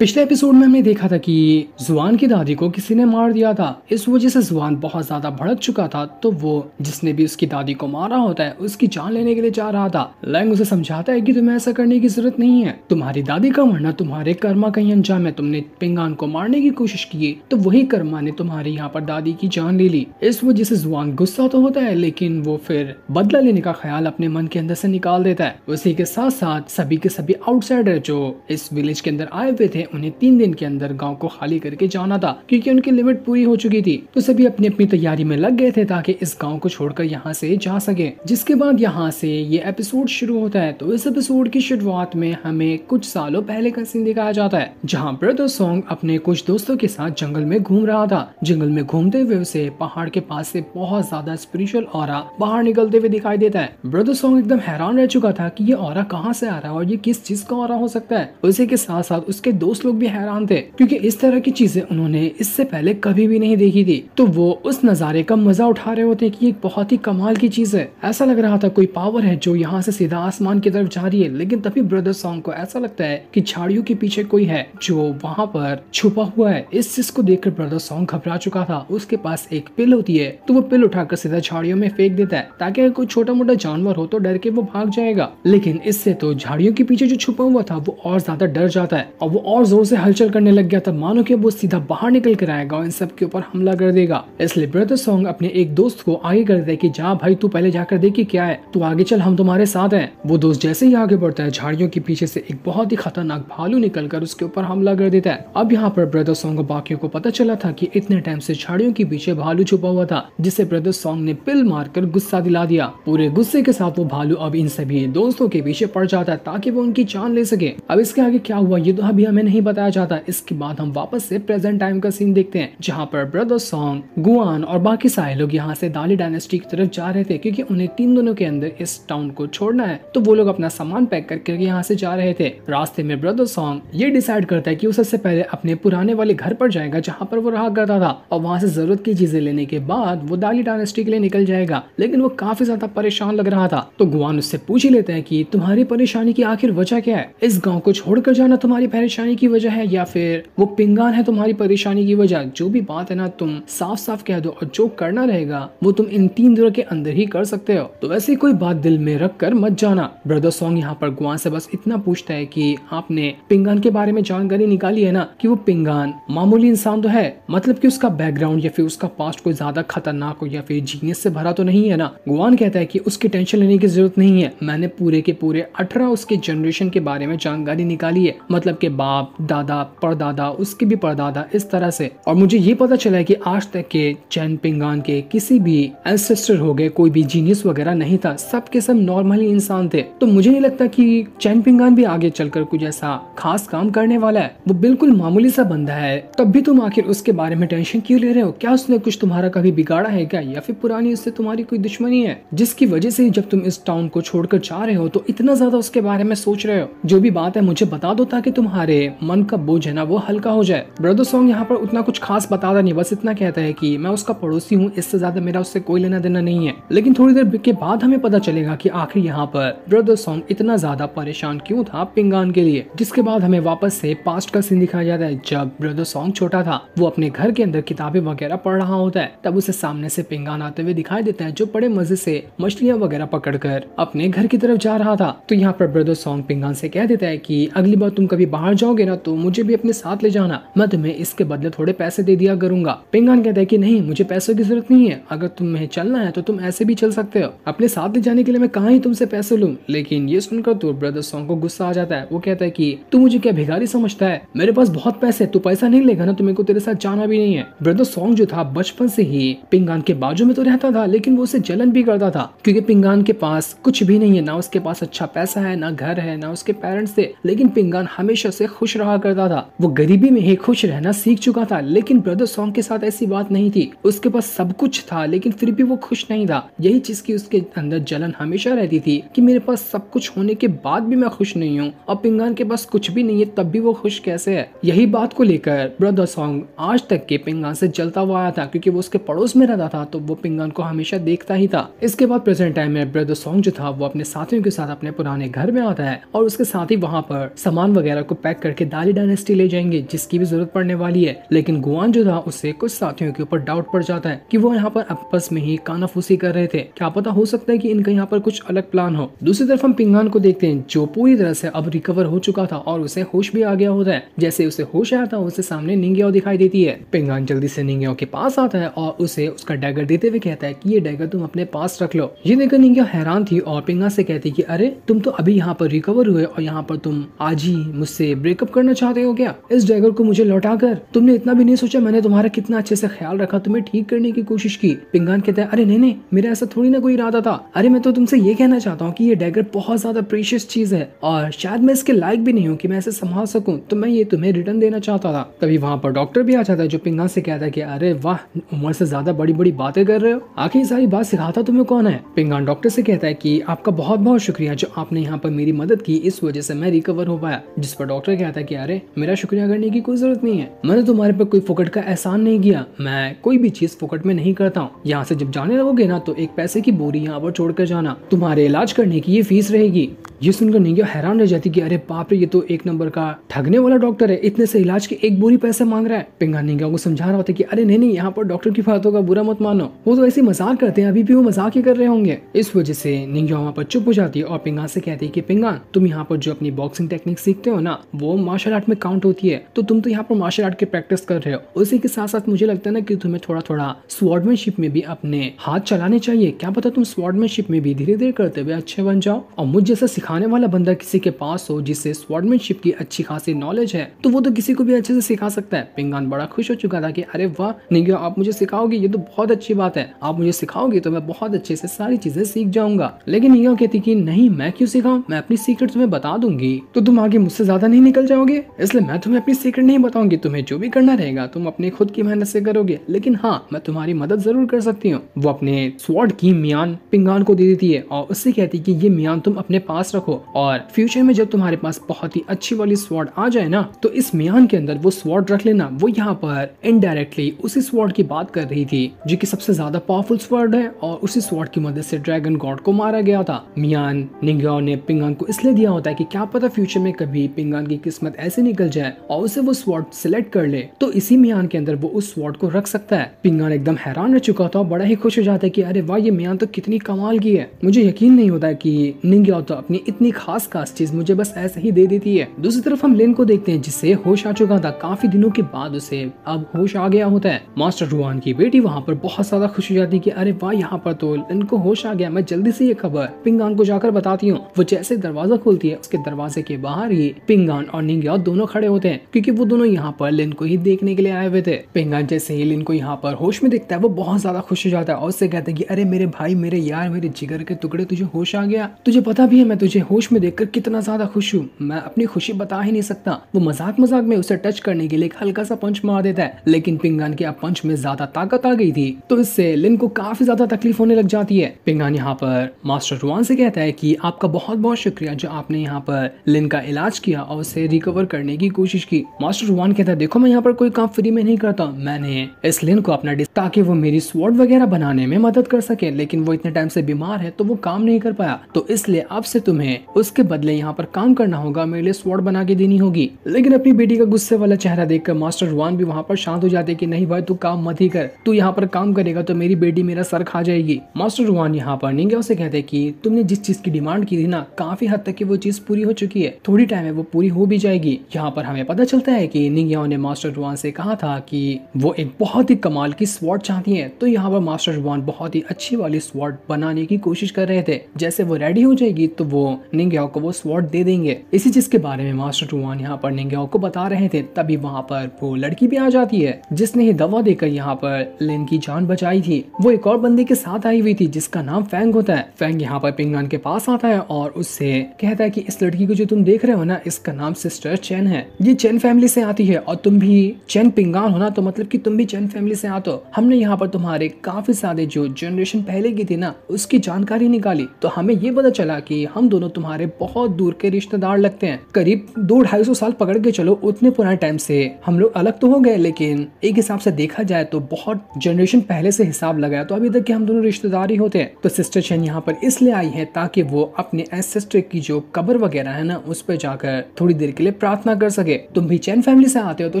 पिछले एपिसोड में हमने देखा था कि जुआन की दादी को किसी ने मार दिया था। इस वजह से जुआन बहुत ज्यादा भड़क चुका था, तो वो जिसने भी उसकी दादी को मारा होता है उसकी जान लेने के लिए जा रहा था। लैंग उसे समझाता है कि तुम्हें ऐसा करने की जरूरत नहीं है, तुम्हारी दादी का मरना तुम्हारे कर्मा का ही अंजाम है। तुमने पिंगान को मारने की कोशिश की तो वही कर्मा ने तुम्हारी यहाँ पर दादी की जान ले ली। इस वजह से जुआन गुस्सा तो होता है, लेकिन वो फिर बदला लेने का ख्याल अपने मन के अंदर से निकाल देता है। उसी के साथ साथ सभी के सभी आउटसाइडर जो इस विलेज के अंदर आए हुए थे उन्हें 3 दिन के अंदर गांव को खाली करके जाना था, क्योंकि उनकी लिमिट पूरी हो चुकी थी। तो सभी अपनी अपनी तैयारी में लग गए थे ताकि इस गांव को छोड़कर यहाँ से जा सके। जिसके बाद यहाँ से ये एपिसोड शुरू होता है। तो इस एपिसोड की शुरुआत में हमें कुछ सालों पहले का सीन दिखाया जाता है, जहाँ ब्रदर सॉन्ग अपने कुछ दोस्तों के साथ जंगल में घूम रहा था। जंगल में घूमते हुए उसे पहाड़ के पास से बहुत ज्यादा स्पिरिचुअल ऑरा बाहर निकलते हुए दिखाई देता है। ब्रदर सॉन्ग एकदम हैरान रह चुका था कि ये ऑरा कहाँ से आ रहा है और ये किस चीज का ऑरा हो सकता है। उसी के साथ साथ उसके दोस्त लोग भी हैरान थे, क्योंकि इस तरह की चीजें उन्होंने इससे पहले कभी भी नहीं देखी थी। तो वो उस नजारे का मजा उठा रहे होते कि एक बहुत ही कमाल की चीज है। ऐसा लग रहा था कोई पावर है जो यहाँ से सीधा आसमान की तरफ जा रही है। लेकिन तभी ब्रदर सॉन्ग को ऐसा लगता है कि झाड़ियों के पीछे कोई है जो वहाँ पर छुपा हुआ है। इस चीज को देखकर ब्रदर सॉन्ग घबरा चुका था। उसके पास एक पिल होती है, तो वो पिल उठाकर सीधा झाड़ियों में फेंक देता है, ताकि अगर कोई छोटा मोटा जानवर हो तो डर के वो भाग जाएगा। लेकिन इससे तो झाड़ियों के पीछे जो छुपा हुआ था वो और ज्यादा डर जाता है और वो और जोर से हलचल करने लग गया था, मानो कि वो सीधा बाहर निकल कर आएगा और इन सब के ऊपर हमला कर देगा। इसलिए ब्रदर सॉन्ग अपने एक दोस्त को आगे कर देता है कि जा भाई, तू पहले जाकर देख कि क्या है, तू आगे चल, हम तुम्हारे साथ हैं। वो दोस्त जैसे ही आगे बढ़ता है, झाड़ियों के पीछे से एक बहुत ही खतरनाक भालू निकलकर उसके ऊपर हमला कर देता है। अब यहाँ पर ब्रदर सॉन्ग बाकियों को पता चला था कि इतने टाइम से झाड़ियों के पीछे भालू छुपा हुआ था, जिसे ब्रदर सॉन्ग ने पिल मारकर गुस्सा दिला दिया। पूरे गुस्से के साथ वो भालू अब इन सभी दोस्तों के पीछे पड़ जाता है ताकि वो उनकी जान ले सके। अब इसके आगे क्या हुआ ये तो अभी हमें नहीं बताया जाता। इसके बाद हम वापस से प्रेजेंट टाइम का सीन देखते हैं, जहाँ पर ब्रदर सॉन्ग, गुआन और बाकी सारे लोग यहाँ से दाली डायनेस्टी की तरफ जा रहे थे, क्योंकि उन्हें 3 दिनों के अंदर इस टाउन को छोड़ना है। तो वो लोग अपना सामान पैक करके यहाँ से जा रहे थे। रास्ते में ब्रदर सॉन्ग ये डिसाइड करता है कि वो सबसे पहले अपने पुराने वाले घर पर जाएगा जहाँ पर वो रहा करता था, और वहाँ से जरूरत की चीजें लेने के बाद वो दाली डायनेस्टी के लिए निकल जाएगा। लेकिन वो काफी ज्यादा परेशान लग रहा था। तो गुआन उससे पूछ ही लेते हैं कि तुम्हारी परेशानी की आखिर वजह क्या है? इस गाँव को छोड़कर जाना तुम्हारी परेशानी की वजह है या फिर वो पिंगान है तुम्हारी परेशानी की वजह? जो भी बात है ना, तुम साफ साफ कह दो, और जो करना रहेगा वो तुम इन 3 दिनों के अंदर ही कर सकते हो। तो ऐसी कोई बात दिल में रख कर मत जाना। ब्रदर सॉन्ग यहाँ पर गुआन से बस इतना पूछता है कि आपने पिंगान के बारे में जानकारी निकाली है ना, कि वो पिंगान मामूली इंसान तो है, मतलब कि उसका बैकग्राउंड या फिर उसका पास्ट कोई ज्यादा खतरनाक हो या फिर जीनियस से भरा तो नहीं है ना? गुआन कहता है कि उसकी टेंशन लेने की जरूरत नहीं है, मैंने पूरे के पूरे 18 उसके जनरेशन के बारे में जानकारी निकाली है, मतलब के बाप, दादा, परदादा, उसके भी परदादा, इस तरह से। और मुझे ये पता चला है कि आज तक के चैन पिंगान के किसी भी एंसेस्टर हो गए, कोई भी जीनियस वगैरह नहीं था, सब के सब नॉर्मली इंसान थे। तो मुझे नहीं लगता कि चैन पिंगान भी आगे चलकर कुछ ऐसा खास काम करने वाला है। वो बिल्कुल मामूली सा बंदा है, तब भी तुम आखिर उसके बारे में टेंशन क्यों ले रहे हो? क्या उसने कुछ तुम्हारा कभी बिगाड़ा है क्या, या फिर पुरानी उससे तुम्हारी कोई दुश्मनी है जिसकी वजह से जब तुम इस टाउन को छोड़कर जा रहे हो तो इतना ज्यादा उसके बारे में सोच रहे हो? जो भी बात है मुझे बता दो ताकि तुम्हारे मन का बोझ है ना वो हल्का हो जाए। ब्रदर सॉन्ग यहाँ पर उतना कुछ खास बताता नहीं, बस इतना कहता है कि मैं उसका पड़ोसी हूँ, इससे ज्यादा मेरा उससे कोई लेना देना नहीं है। लेकिन थोड़ी देर के बाद हमें पता चलेगा कि आखिर यहाँ पर ब्रदर सॉन्ग इतना ज्यादा परेशान क्यों था पिंगान के लिए। जिसके बाद हमें वापस से पास्ट का सीन दिखाया जाता है, जब ब्रदर सॉन्ग छोटा था, वो अपने घर के अंदर किताबें वगैरह पढ़ रहा होता है। तब उसे सामने से पिंगान आते हुए दिखाई देता है, जो बड़े मजे से मछलियां वगैरह पकड़कर अपने घर की तरफ जा रहा था। तो यहाँ पर ब्रदर सॉन्ग पिंगान से कह देता है कि अगली बार तुम कभी बाहर जाओगे ना तो मुझे भी अपने साथ ले जाना, मैं तुम्हें इसके बदले थोड़े पैसे दे दिया करूंगा। पिंगान कहता है कि नहीं, मुझे पैसों की जरूरत नहीं है, अगर तुम्हें चलना है तो तुम ऐसे भी चल सकते हो, अपने साथ ले जाने के लिए मैं कहाँ ही तुमसे पैसे लूं। लेकिन ये सुनकर तो ब्रदर सॉन्ग को गुस्सा आ जाता है। वो कहता है कि तू मुझे क्या भिखारी समझता है? मेरे पास बहुत पैसे, तू पैसा नहीं लेगा ना तो मेरे को तेरे साथ जाना भी नहीं है। ब्रदर सॉन्ग जो था बचपन से ही पिंगान के बाजू में तो रहता था, लेकिन वो उसे जलन भी करता था, क्योंकि पिंगान के पास कुछ भी नहीं है, ना उसके पास अच्छा पैसा है, ना घर है, ना उसके पेरेंट्स थे। लेकिन पिंगान हमेशा से खुश रहा करता था, वो गरीबी में ही खुश रहना सीख चुका था। लेकिन ब्रदर सॉन्ग के साथ ऐसी बात नहीं थी, उसके पास सब कुछ था लेकिन फिर भी वो खुश नहीं था। यही चीज की उसके अंदर जलन हमेशा रहती थी कि मेरे पास सब कुछ होने के बाद भी मैं खुश नहीं हूँ, और पिंगान के पास कुछ भी नहीं है तब भी वो खुश कैसे है। यही बात को लेकर ब्रदर सॉन्ग आज तक के पिंगान से जलता हुआ आया था, क्योंकि वो उसके पड़ोस में रहता था तो वो पिंगान को हमेशा देखता ही था। इसके बाद प्रेजेंट टाइम में ब्रदर सॉन्ग जो था वो अपने साथियों के साथ अपने पुराने घर में आता है, और उसके साथ ही वहाँ पर सामान वगैरह को पैक करके डाली डायनेस्टी ले जाएंगे, जिसकी भी जरूरत पड़ने वाली है। लेकिन गुआन जो था उससे कुछ साथियों के ऊपर डाउट पड़ जाता है कि वो यहाँ पर आपस में ही कानाफूसी कर रहे थे। क्या पता हो सकता है कि इनका यहाँ पर कुछ अलग प्लान हो। दूसरी तरफ हम पिंगान को देखते हैं जो पूरी तरह से अब रिकवर हो चुका था और उसे होश भी आ गया होता है। जैसे उसे होश आया था उसे सामने निंग्याओ दिखाई देती है। पिंगान जल्दी से निंग्याओ के पास आता है और उसे उसका डैगर देते हुए कहता है कि ये डैगर तुम अपने पास रख लो। ये देखकर निंग्याओ हैरान थी और पिंगान से कहती कि अरे तुम तो अभी यहाँ पर रिकवर हुए और यहाँ पर तुम आज ही मुझसे ब्रेकअप करना चाहते हो क्या? इस डैगर को मुझे लौटा कर तुमने इतना भी नहीं सोचा मैंने तुम्हारा कितना अच्छे से ख्याल रखा, तुम्हें ठीक करने की कोशिश की। पिंगान कहता है अरे नहीं, मेरा ऐसा थोड़ी ना कोई इरादा था। अरे मैं तो तुमसे ये कहना चाहता हूँ कि ये डैगर बहुत ज्यादा प्रीशियस चीज है और शायद मैं इसके लायक भी नहीं हूँ कि मैं इसे संभाल सकूं, तो मैं ये तुम्हें रिटर्न देना चाहता था। तभी वहाँ पर डॉक्टर भी आ जाता है जो पिंगान से कहता है कि अरे वाह, उम्र से ज्यादा बड़ी बड़ी बातें कर रहे हो, आखिर सारी बात सिखाता तुम्हें कौन है? पिंगान डॉक्टर से कहता है कि आपका बहुत बहुत शुक्रिया जो आपने यहाँ पर मेरी मदद की, इस वजह से मैं रिकवर हो पाया। जिस पर डॉक्टर कहता है कि अरे मेरा शुक्रिया करने की कोई जरूरत नहीं है, मैंने तुम्हारे पर कोई फुकट का एहसान नहीं किया, मैं कोई भी चीज फुकट में नहीं करता हूँ। यहाँ से जब जाने लगोगे ना तो एक पैसे की बोरी यहाँ पर छोड़कर जाना, तुम्हारे इलाज करने की ये फीस रहेगी। ये सुनकर निंग्या हैरान रह जाती कि अरे बाप रे, ये तो एक नंबर का ठगने वाला डॉक्टर है, इतने से इलाज के एक बोरी पैसे मांग रहा है। पिंगान निंग्या को समझा रहा होता है कि अरे नहीं, यहाँ पर डॉक्टर की बातों का बुरा मत मानो, वो तो ऐसे मजाक करते हैं, अभी भी वो मजाक ही कर रहे होंगे। इस वजह से निंग्या वहाँ पर चुप हो जाती है और पिंगान से कहती है कि पिंगान तुम यहाँ पर जो अपनी बॉक्सिंग टेक्निक सीखते हो ना वो मार्शल आर्ट में काउंट होती है, तो तुम तो यहाँ पर मार्शल आर्ट की प्रैक्टिस कर रहे हो, उसी के साथ साथ मुझे लगता है ना कि तुम्हें थोड़ा थोड़ा स्वॉर्डमैनशिप में भी अपने हाथ चलाने चाहिए। क्या पता तुम स्वॉर्डमैनशिप में भी धीरे धीरे करते हुए अच्छे बन जाओ। और मुझ जैसा सिखाने वाला बंदा किसी के पास हो जिससे स्वॉर्डमैनशिप की अच्छी खासी नॉलेज है तो वो तो किसी को भी अच्छे से सिखा सकता है। पिंगान बड़ा खुश हो चुका था कि अरे वाह निंग्या, आप मुझे सिखाओगे, ये तो बहुत अच्छी बात है, आप मुझे सिखाओगे तो मैं बहुत अच्छे से सारी चीजें सीख जाऊंगा। लेकिन निंग्या कहती कि नहीं, मैं क्यों सिखाऊं, मैं अपनी सीक्रेट तुम्हें बता दूंगी तो तुम आगे मुझसे ज्यादा नहीं निकल जाओगे, इसलिए मैं तुम्हें अपनी सीक्रेट नहीं बताऊंगी, तुम्हें जो भी करना रहेगा तुम अपनी खुद की मेहनत से करोगे, लेकिन हाँ मैं तुम्हारी मदद जरूर कर सकती हूँ। वो अपने स्वॉर्ड की मियान पिंगान को दे देती है और उससे कहती कि ये मियान तुम अपने पास रखो और फ्यूचर में जब तुम्हारे पास बहुत ही अच्छी वाली स्वॉर्ड आ जाए ना तो इस मियान के अंदर वो स्वॉर्ड रख लेना। वो यहाँ पर इनडायरेक्टली उसी स्वॉर्ड की बात कर रही थी जो कि सबसे ज्यादा पावरफुल स्वॉर्ड है और उसी स्वॉर्ड की मदद से ड्रैगन गॉड को मारा गया था। मियान निंग्याओ ने पिंगान को इसलिए दिया होता है कि क्या पता फ्यूचर में कभी पिंगान की किस्मत ऐसे निकल जाए और उसे वो स्वॉर्ड सिलेक्ट कर ले तो इसी मियान के अंदर वो उस स्वॉर्ड को रख सकता है। पिंगान एकदम हैरान रह चुका था, बड़ा ही खुश हो जाता है कि अरे वाह, ये मियान तो कितनी कमाल की है, मुझे यकीन नहीं होता है कि निंग्याओ तो अपनी इतनी खास चीज मुझे बस ऐसे ही दे देती है। दूसरी तरफ हम लिन को देखते हैं जिससे होश आ चुका था, काफी दिनों के बाद उसे अब होश आ गया होता है। मास्टर रुआन की बेटी वहाँ पर बहुत ज्यादा खुश हो जाती है कि अरे वाह, यहाँ पर तो लिन को होश आ गया, मैं जल्दी से ये खबर पिंगान को जाकर बताती हूँ। वो जैसे दरवाजा खोलती है उसके दरवाजे के बाहर ही पिंगान और निंग्याओ दोनों खड़े होते हैं क्योंकि वो दोनों यहाँ पर लिन को ही देखने के लिए आए हुए थे। पिंगान जैसे ही लिन को यहाँ पर होश में देखता है वो बहुत ज्यादा खुश हो जाता है और उससे कहता है कि अरे मेरे भाई, मेरे यार, मेरे जिगर के टुकड़े, तुझे होश आ गया। तुझे पता भी है मैं तुझे होश में देखकर कितना ज्यादा खुश हूँ, मैं अपनी खुशी बता ही नहीं सकता। वो मजाक मजाक में उसे टच करने के लिए एक हल्का सा पंच मार देता है, लेकिन पिंगान के अब पंच में ज्यादा ताकत आ गई थी तो इससे लिन को काफी ज्यादा तकलीफ होने लग जाती है। पिंगान यहाँ पर मास्टर रुआन से कहता है कि आपका बहुत बहुत शुक्रिया जो आपने यहाँ पर लिन का इलाज किया और उसे रिकवर करने की कोशिश की। मास्टर रुआन कहता है देखो, मैं यहाँ पर कोई काम फ्री में नहीं करता, मैंने इस लिन को अपना ताकि वो मेरी स्वॉर्ड वगैरह बनाने में मदद कर सके, लेकिन वो इतने टाइम से बीमार है तो वो काम नहीं कर पाया, तो इसलिए अब से तुम्हें उसके बदले यहाँ पर काम करना होगा, मेरे लिए स्वॉर्ड बना के देनी होगी। लेकिन अपनी बेटी का गुस्से वाला चेहरा देखकर मास्टर रुआन भी वहाँ पर शांत हो जाते कि नहीं भाई, तू काम मत ही कर, तू यहाँ पर काम करेगा तो मेरी बेटी मेरा सर खा जाएगी। मास्टर रुआन यहाँ पर निंग्याओ से कहते कि तुमने जिस चीज की डिमांड की थी ना, काफी हद तक की वो चीज पूरी हो चुकी है, थोड़ी टाइम में वो पूरी हो भी जाएगी। यहाँ पर हमें पता चलता है कि निंग्याओ ने मास्टर रुआन से कहा था कि वो एक बहुत ही कमाल की स्वॉर्ड चाहती है, तो यहाँ पर मास्टर रुआन बहुत ही अच्छी वाली स्वॉर्ड बनाने की कोशिश कर रहे थे। जैसे वो रेडी हो जाएगी तो वो निंग्याओ को वो स्वॉर्ड दे देंगे। इसी चीज के बारे में मास्टर रुआन यहाँ पर निंग्याओ को बता रहे थे, तभी वहाँ पर वो लड़की भी आ जाती है जिसने ही दवा देकर यहाँ पर लिन की जान बचाई थी। वो एक और बंदे के साथ आई हुई थी जिसका नाम फैंग होता है। फैंग यहाँ पर पिंगान के पास आता है और उससे कहता है कि इस लड़की को जो तुम देख रहे हो ना, इसका नाम सिस्टर चेन है, ये चेन फैमिली से आती है और तुम भी चेन पिंगान हो ना, तो मतलब कि तुम भी चेन फैमिली से आते हो। हमने यहाँ पर तुम्हारे काफी सारे जो जनरेशन पहले की थी ना उसकी जानकारी निकाली, तो हमें ये पता चला कि हम दोनों दोनों तुम्हारे बहुत दूर के रिश्तेदार लगते हैं। करीब 200-250 साल पकड़ के चलो, उतने पुराने टाइम से हम लोग अलग तो हो गए, लेकिन एक हिसाब से देखा जाए तो बहुत जनरेशन पहले से हिसाब लगाया तो अभी तक के हम दोनों रिश्तेदार ही होते हैं। तो सिस्टर चेन यहाँ पर इसलिए आई है ताकि वो अपने एंसेस्टर की जो कब्र वगैरह है ना, उस पर जाकर थोड़ी देर के लिए प्रार्थना कर सके। तुम भी चैन फैमिली से आते हो तो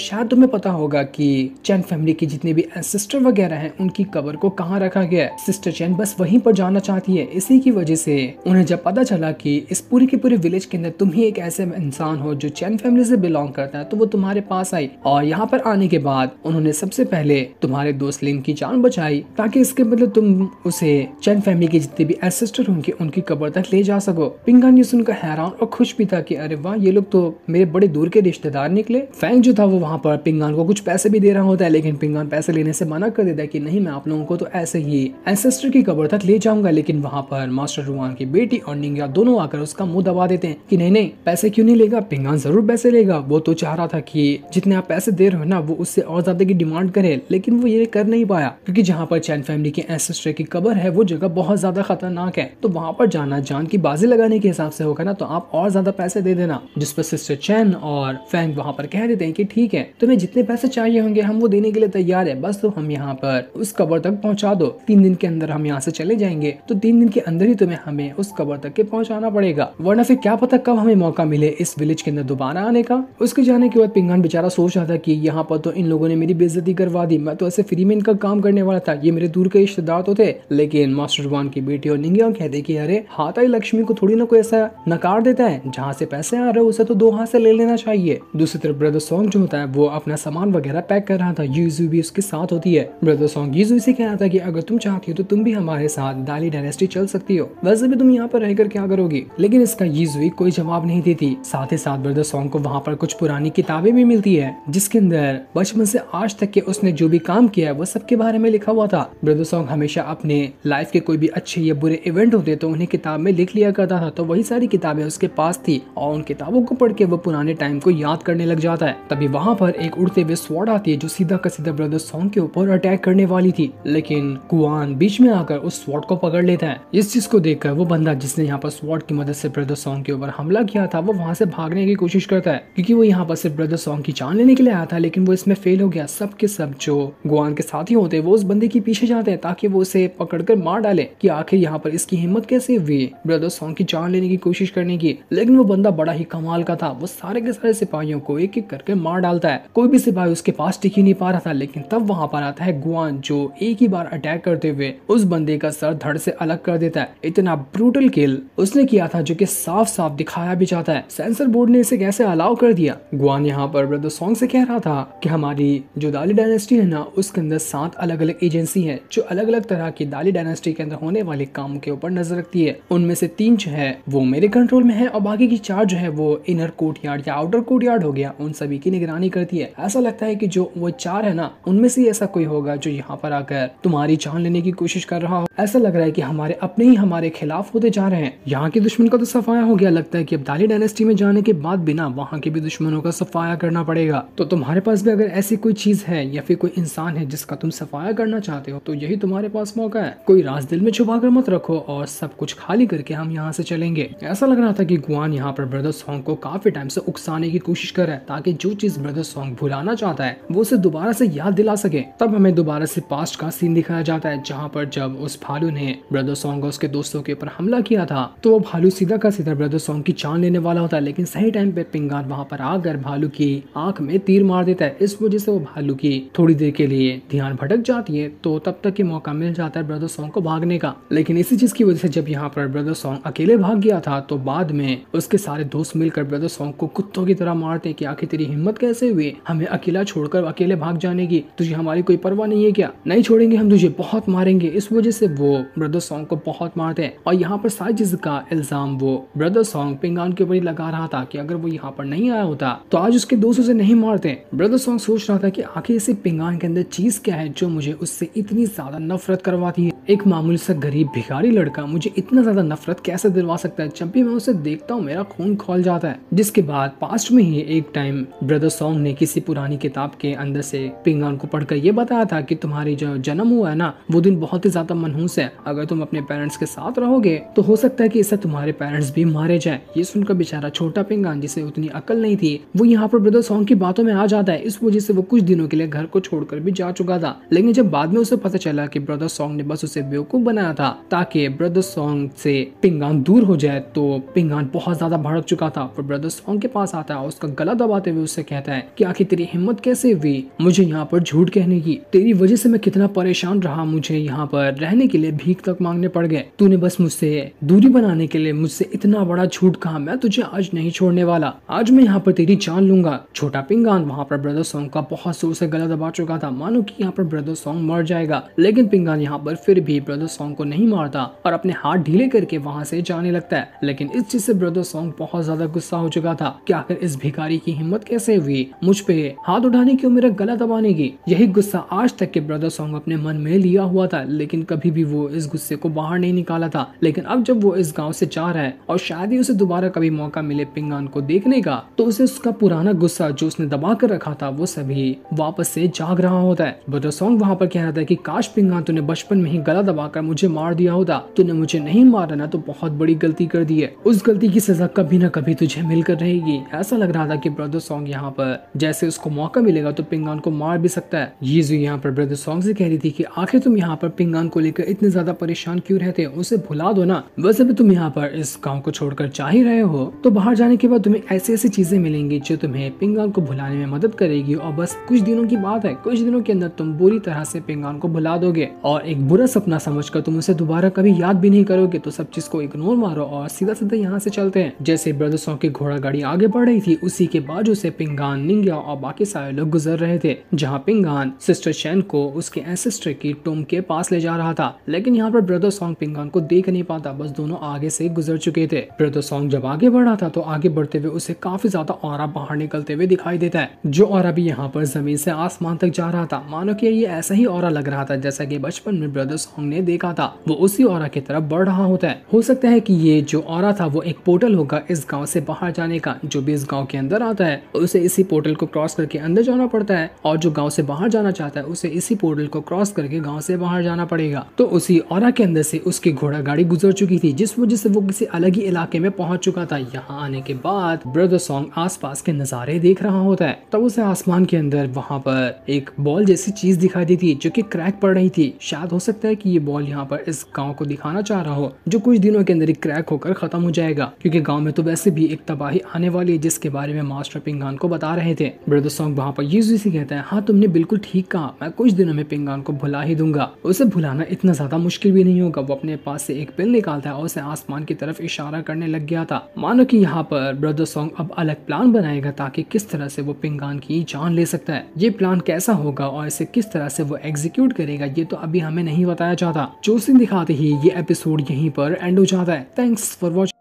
शायद तुम्हें पता होगा कि चैन फैमिली की जितने भी एंसेस्टर वगैरह हैं उनकी कब्र को कहाँ रखा गया है। सिस्टर चैन बस वहीं पर जाना चाहती है। इसी की वजह से उन्हें जब पता चला कि इस पूरे के पूरे विलेज के अंदर तुम ही एक ऐसे इंसान हो जो चैन फैमिली से बिलोंग करता है, तो वो तुम्हारे पास आई और यहाँ पर आने के बाद उन्होंने सबसे पहले तुम्हारे दोस्त लिन की जान बचाई ताकि इसके बदले तुम उसे चैन फैमिली के जितने भी एंसेस्टर होंगे उनकी कब्र तक ले जा सको। पिंगान ये सुनकर हैरान और खुश भी था कि अरे वाह, ये लोग तो मेरे बड़े दूर के रिश्तेदार निकले। फैंग जो था वो वहाँ पर पिंगान को कुछ पैसे भी दे रहा होता है, लेकिन पिंगान पैसे लेने से मना कर देता है कि नहीं, मैं आप लोगों को तो ऐसे ही एंसेस्टर की कब्र तक ले जाऊंगा। लेकिन वहाँ पर मास्टर रुआन की बेटी और निंग्या दोनों आकर उसका मुंह दबा देते हैं कि नहीं नहीं, पैसे क्यों नहीं लेगा, पिंगान जरूर पैसे लेगा। वो तो चाह रहा था कि जितने आप पैसे दे रहे हो ना वो उससे और ज्यादा की डिमांड करे, लेकिन वो ये कर नहीं पाया क्योंकि जहाँ पर चैन फैमिली के एंसेस्टर की कब्र है वो जगह बहुत ज्यादा खतरनाक है। तो वहाँ पर जाना जान की बाजी लगाने के हिसाब से होगा ना, तो आप और ज्यादा पैसे दे देना। जिस पर सिस्टर चैन और फैंग वहाँ पर कह देते हैं कि ठीक है, तुम्हें जितने पैसे चाहिए होंगे हम वो देने के लिए तैयार है, बस तो हम यहाँ पर उस कब्र तक पहुँचा दो। 3 दिन के अंदर हम यहाँ से चले जाएंगे, तो 3 दिन के अंदर ही तुम्हें हमें उस कब्र तक के पहुँचाना पड़ेगा, वरना फिर क्या पता कब हमें मौका मिले इस विलेज के अंदर दोबारा आने का। उसके जाने के बाद पिंगान बेचारा सोच रहा था कि यहाँ पर तो इन लोगों ने मेरी बेइज्जती करवा दी, मैं तो ऐसे फ्री में इनका काम करने वाला था, ये मेरे दूर के रिश्तेदार तो थे। लेकिन मास्टर रुआन की बेटी और निंग्या कहते कि अरे हाथ आई लक्ष्मी को थोड़ी ना कोई ऐसा नकार देता है, जहाँ से पैसे आ रहे हो उसे तो 2 हाथ से ले लेना चाहिए। दूसरी तरफ ब्रदर सॉन्ग जो होता है वो अपना सामान वगैरह पैक कर रहा था, यूजू भी उसके साथ होती है। ब्रदर सॉन्ग यूजू से कह रहा था कि अगर तुम चाहती हो तो तुम भी हमारे साथ दाली डायनेस्टी चल सकती हो, वैसे भी तुम यहाँ पर रहकर क्या करोगी। लेकिन इसका यूजू कोई जवाब नहीं देती। साथ ही साथ ब्रदर सॉन्ग को वहाँ पर कुछ पुरानी किताबें भी मिलती है जिसके अंदर बचपन से आज तक के उसने जो भी काम किया है वो सबके बारे में लिखा हुआ था। ब्रदर सॉन्ग हमेशा अपने लाइफ के कोई भी अच्छे या बुरे इवेंट होते तो उन्हें किताब में लिख लिया करता था, तो वही सारी किताबें उसके पास थी और उन किताबों को पढ़ के वो पुराने टाइम को याद करने लग जाता है। तभी वहाँ पर एक उड़ते हुए स्वॉर्ड आती है जो सीधा का सीधा ब्रदर सॉन्ग के ऊपर अटैक करने वाली थी, लेकिन कुआन बीच में आकर उस स्वॉर्ड को पकड़ लेता है। इस चीज को देखकर वो बंदा जिसने यहाँ पर स्वॉर्ड की मदद से ब्रदर सॉन्ग के ऊपर हमला किया था वो वहाँ से भागने की कोशिश करता है, क्योंकि वो यहाँ पर सिर्फ ब्रदर सॉन्ग की जान लेने के लिए आया था, लेकिन वो इसमें फेल हो गया। सब के सब जो गुआन के साथी होते हैं वो उस बंदे के पीछे जाते हैं ताकि वो उसे पकड़कर मार डाले कि आखिर यहाँ पर इसकी हिम्मत कैसे हुई ब्रदर सॉन्ग की जान लेने की कोशिश करने की। लेकिन वो बंदा बड़ा ही कमाल का था, वो सारे के सारे सिपाहियों को एक एक करके मार डालता है। कोई भी सिपाही उसके पास टिक ही नहीं पा रहा था। लेकिन तब वहाँ पर आता है गुआन जो एक ही बार अटैक करते हुए उस बंदे का सर धड़ से अलग कर देता है। इतना ब्रूटल किल उसने किया था जो कि साफ साफ दिखाया भी जाता है। सेंसर बोर्ड ने इसे कैसे अलाउ कर दिया। गुआन यहाँ पर ब्रदर सॉन्ग से कह रहा था कि हमारी जो दाली डायनेस्टी है ना उसके अंदर 7 अलग अलग एजेंसी है जो अलग अलग तरह की दाली डायनेस्टी के अंदर होने वाले कामों के ऊपर नजर रखती है। उनमें से 3 जो है वो मेरे कंट्रोल में है और बाकी की 4 जो है वो इनर कोर्ट यार्ड या आउटर कोर्ट यार्ड हो गया, उन सभी की निगरानी करती है। ऐसा लगता है कि जो वो 4 है ना उनमें से ऐसा कोई होगा जो यहाँ पर आकर तुम्हारी जान लेने की कोशिश कर रहा हो। ऐसा लग रहा है कि हमारे अपने ही हमारे खिलाफ होते जा रहे हैं। यहाँ के दुश्मन का तो सफाया हो गया, लगता है कि अब दाली डायनेस्टी में जाने के बाद बिना वहाँ के भी दुश्मनों का सफाया करना पड़ेगा। तो तुम्हारे पास भी अगर ऐसी कोई चीज है या फिर कोई इंसान है जिसका तुम सफाया करना चाहते हो तो यही तुम्हारे पास मौका है। कोई राज दिल में छुपा कर मत रखो और सब कुछ खाली करके हम यहाँ से चलेंगे। ऐसा लग रहा था कि गुआन यहाँ पर ब्रदर सॉन्ग को काफी टाइम से उकसाने की कोशिश कर रहा है ताकि जो चीज ब्रदर सॉन्ग भुलाना चाहता है वो उसे दोबारा से याद दिला सके। तब हमें दोबारा से पास्ट का सीन दिखाया जाता है जहाँ पर जब उस भालू ने ब्रदर सॉन्ग और उसके दोस्तों के ऊपर हमला किया था तो वो भालू सीधा का सीधा ब्रदर सॉन्ग की जान लेने वाला होता है, लेकिन सही टाइम पे पिंगान वहाँ पर आकर भालू की आंख में तीर मार देता है। इस वजह से वो भालू की थोड़ी देर के लिए ध्यान भटक जाती है, तो तब तक ये मौका मिल जाता है ब्रदर सॉन्ग को भागने का। लेकिन इसी चीज की वजह से जब यहाँ पर ब्रदर सॉन्ग अकेले भाग गया था तो बाद में उसके सारे दोस्त मिलकर ब्रदर सॉन्ग को कुत्तों की तरह मारते हैं कि आखिर तेरी हिम्मत कैसे हुई हमें अकेला छोड़कर अकेले भाग जाने की, तुझे हमारी कोई परवाह नहीं है क्या, नहीं छोड़ेंगे हम तुझे, बहुत मारेंगे। इस वजह से वो ब्रदर सॉन्ग को बहुत मारते हैं और यहाँ पर सारी चीज का इल्जाम वो ब्रदर सॉन्ग पिंगान के ऊपर ही लगा रहा था कि अगर वो यहाँ पर नहीं आया होता तो आज उसके दोस्त उसे नहीं मारते। ब्रदर सॉन्ग सोच रहा था कि आखिर इसे पिंगान के अंदर चीज क्या है जो मुझे उससे इतनी ज्यादा नफरत करवाती है। एक मामूली सा गरीब भिखारी लड़का मुझे इतना ज्यादा नफरत कैसे दिलवा सकता है। जब भी मैं उसे देखता हूँ मेरा खून खौल जाता है। जिसके बाद पास्ट में ही एक टाइम ब्रदर सॉन्ग ने किसी पुरानी किताब के अंदर से पिंगान को पढ़कर ये बताया था कि तुम्हारी जो जन्म हुआ है ना, वो दिन बहुत ही ज्यादा मनहूस है। अगर तुम अपने पेरेंट्स के साथ रहोगे तो हो सकता है कि इससे तुम्हारे पेरेंट्स भी मारे जाए। ये सुनकर बेचारा छोटा पिंगान, जिसे उतनी अकल नहीं थी, वो यहाँ पर ब्रदर सॉन्ग की बातों में आ जाता है। इस वजह से वो कुछ दिनों के लिए घर को छोड़कर भी जा चुका था। लेकिन जब बाद में उसे पता चला कि ब्रदर सॉन्ग ने बस उसे बेवकूफ बनाया था ताकि ब्रदर सॉन्ग से पिंगान दूर हो जाए, तो पिंगान बहुत ज्यादा भड़क चुका था। फिर ब्रदर सॉन्ग के पास आता है, उसका गला दबाते हुए उससे कहता है कि आखिर तेरी हिम्मत कैसे हुई मुझे यहाँ पर झूठ कहने की। तेरी वजह से मैं कितना परेशान रहा, मुझे यहाँ पर रहने के लिए भीख तक मांगने पड़ गए। तूने बस मुझसे दूरी बनाने के लिए मुझसे इतना बड़ा झूठ कहा। मैं तुझे आज नहीं छोड़ने वाला, आज मैं यहाँ पर तेरी जान लूंगा। छोटा पिंगान वहाँ पर ब्रदर सॉन्ग का बहुत जोर से गला दबा चुका था, मानो कि यहाँ पर ब्रदर सॉन्ग मर जाएगा। लेकिन पिंगान यहाँ पर फिर भी ब्रदर सॉन्ग को नहीं मारता और अपने हाथ ढीले करके वहाँ से जाने लगता है। लेकिन इस चीज से ब्रदर सॉन्ग बहुत ज्यादा गुस्सा हो चुका था कि आखिर इस भिखारी की हिम्मत कैसे हुई मुझ पे हाथ उठाने की और मेरा गला दबाने की। यही गुस्सा आज तक के ब्रदर सॉन्ग अपने मन में लिया हुआ था, लेकिन कभी भी वो इस गुस्से को बाहर नहीं निकाला था। लेकिन अब जब वो इस गाँव से जा रहा है और शायद ही उसे दोबारा कभी मौका मिले पिंगान को देखने का, तो उसे उसका पुराना गुस्सा जो उसने दबा कर रखा था वो सभी वापस से जाग रहा होता है। ब्रदर सॉन्ग वहाँ पर कह रहा था कि काश पिंगान तूने बचपन में ही गला दबाकर मुझे मार दिया होता। तूने मुझे नहीं मारा ना तो बहुत बड़ी गलती कर दी है। उस गलती की सजा कभी ना कभी तुझे मिलकर रहेगी। ऐसा लग रहा था कि ब्रदर सॉन्ग यहाँ पर जैसे उसको मौका मिलेगा तो पिंगान को मार भी सकता है। ये जो यहाँ पर ब्रदर सॉन्ग से कह रही थी कि आखिर तुम यहाँ पर पिंगान को लेकर इतने ज्यादा परेशान क्यों रहते हो, उसे भुला दो ना। वैसे भी तुम यहाँ पर इस गाँव को छोड़कर जा ही रहे हो, तो बाहर जाने के बाद तुम्हें ऐसी ऐसी चीजें मिलेंगी जो तुम्हें पिंगान को भुलाने में मदद करेगी। और बस कुछ दिनों की बात है, कुछ दिनों के अंदर तुम बुरी तरह से पिंगान को भुला दोगे और एक बुरा सपना समझकर तुम उसे दोबारा कभी याद भी नहीं करोगे। तो सब चीज को इग्नोर मारो और सीधा सीधा यहाँ से चलते हैं। जैसे ब्रदर सॉन्ग की घोड़ा गाड़ी आगे बढ़ रही थी, उसी के बाजू से पिंगान, निंग्या और बाकी सारे लोग गुजर रहे थे, जहाँ पिंगान सिस्टर चैन को उसके एंसेस्टर की टूम के पास ले जा रहा था। लेकिन यहाँ पर ब्रदर सॉन्ग पिंगान को देख नहीं पाता, बस दोनों आगे से गुजर चुके थे। ब्रदर सॉन्ग जब आगे बढ़ा था तो आगे बढ़ते हुए उसे काफी ज्यादा ऑरा बाहर निकलते हुए दिखाई देता है, जो ऑरा भी यहाँ पर जमीन से आसमान तक जा रहा था। मानो कि ये ऐसा ही ऑरा लग रहा था जैसा कि बचपन में ब्रदर सॉन्ग ने देखा था। वो उसी ऑरा की तरफ बढ़ रहा होता है। हो सकता है कि ये जो ऑरा था वो एक पोर्टल होगा इस गांव से बाहर जाने का। जो भी इस गांव के अंदर आता है उसे इसी पोर्टल को क्रॉस करके अंदर जाना पड़ता है, और जो गांव से बाहर जाना चाहता है उसे इसी पोर्टल को क्रॉस करके गांव से बाहर जाना पड़ेगा। तो उसी ऑरा के अंदर से उसकी घोड़ा गाड़ी गुजर चुकी थी, जिस वजह से वो किसी अलग ही इलाके में पहुंच चुका था। यहाँ आने के बाद ब्रदर सॉन्ग आसपास के नजारे देख रहा होता है, तब उसे आसमान के अंदर वहाँ पर एक बॉल जैसी चीज दिखाई देती है जो कि क्रैक पड़ रही थी। शायद हो सकता है कि ये बॉल यहाँ पर इस गांव को दिखाना चाह रहा हो, जो कुछ दिनों के अंदर ही क्रैक होकर खत्म हो जाएगा, क्योंकि गांव में तो वैसे भी एक तबाही आने वाली है जिसके बारे में मास्टर पिंगान को बता रहे थे। ब्रदर सॉन्ग वहाँ पर ये कहता है, हाँ तुमने बिल्कुल ठीक कहा, मैं कुछ दिनों में पिंगान को भुला ही दूंगा। उसे भुलाना इतना ज्यादा मुश्किल भी नहीं होगा। वो अपने पास से एक पेन निकालता है और उसे आसमान की तरफ इशारा करने लग गया था, मानो कि यहाँ पर ब्रदर सॉन्ग अब अलग प्लान बनाएगा ताकि किस तरह से वो पिंगान की जान ले सकता है। ये प्लान कैसा होगा और इसे किस तरह से वो एग्जीक्यूट करेगा ये तो अभी हमें नहीं बताया जाता। जो सीन दिखाते ही ये एपिसोड यहीं पर एंड हो जाता है। Thanks for watching.